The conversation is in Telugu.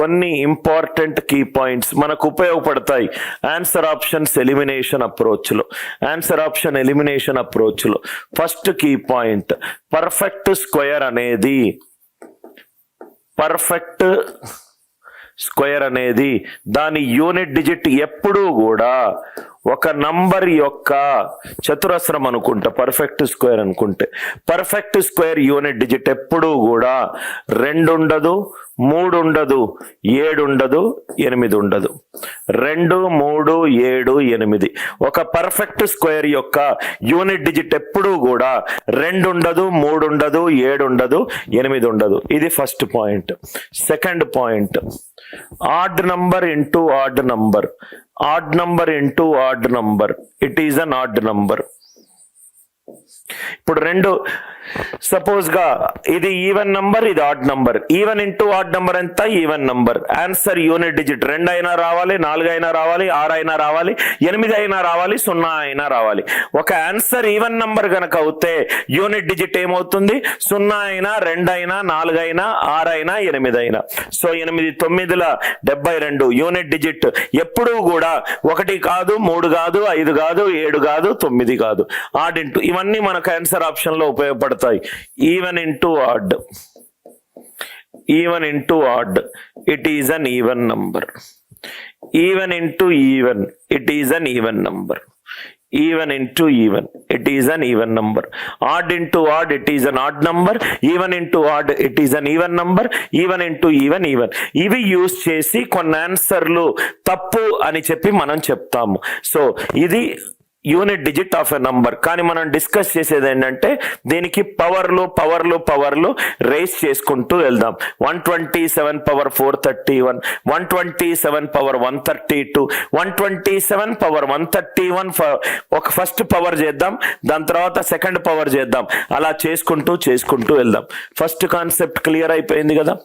కొన్ని ఇంపార్టెంట్ కీ పాయింట్స్ మనకు ఉపయోగపడతాయి ఆన్సర్ ఆప్షన్స్ ఎలిమినేషన్ అప్రోచ్లో. First key point, perfect square అనేది దాని యూనిట్ డిజిట్ ఎప్పుడూ కూడా ఒక నంబర్ యొక్క చతురస్రం అనుకుంటా. పర్ఫెక్ట్ స్క్వేర్ అనుకుంటే పర్ఫెక్ట్ స్క్వేర్ యూనిట్ డిజిట్ ఎప్పుడూ కూడా 2 ఉండదు, 3 ఉండదు, 7 ఉండదు, 8 ఉండదు. 2, 3, 7, 8. ఒక పర్ఫెక్ట్ స్క్వేర్ యొక్క యూనిట్ డిజిట్ ఎప్పుడూ కూడా 2 ఉండదు, 3 ఉండదు, 7 ఉండదు, 8 ఉండదు. ఇది first point. Second point, odd number into odd number. Odd number into odd number, it is an odd number. ఇప్పుడు రెండు సపోజ్ గా ఇది ఈవెన్ నంబర్, ఇది odd number. Even into odd number ఎంత? Even number. Answer unit digit 2 అయినా రావాలి, 4 అయినా రావాలి, 6 అయినా రావాలి, 8 అయినా రావాలి, 0 అయినా రావాలి. ఒక ఆన్సర్ ఈవెన్ నంబర్ గనక అవుతే యూనిట్ డిజిట్ ఏమవుతుంది? 0 అయినా, 2 అయినా, 4 అయినా, 6 అయినా, 8 అయినా. సో 8 9ల 72 యూనిట్ డిజిట్ ఎప్పుడూ కూడా 1 కాదు, 3 కాదు, 5 కాదు, 7 కాదు, 9 కాదు. ఆడ్ ఇంటూ ఇవన్నీ మనకు ఆన్సర్ ఆప్షన్ లో ఉపయోగపడతాయి. Even into odd, even into odd, it is an even number. Even into even, it is an even number. Even into even, it is an even number. Odd into odd, it is an odd number. Even into odd, it is an even number. Even into even, even. ఇవి యూజ్ చేసి కొన్ని ఆన్సర్లు తప్పు అని చెప్పి మనం చెప్తాము. సో ఇది unit digit of a number. కానీ మనం డిస్కస్ చేసేది ఏంటంటే దీనికి పవర్లు రేస్ చేసుకుంటూ వెళ్దాం. 127 పవర్ 431, 127 పవర్ 132, 127 పవర్ 131. ఒక ఫస్ట్ పవర్ చేద్దాం, దాని తర్వాత సెకండ్ పవర్ చేద్దాం. అలా చేసుకుంటూ వెళ్దాం. ఫస్ట్ కాన్సెప్ట్ క్లియర్ అయిపోయింది కదా.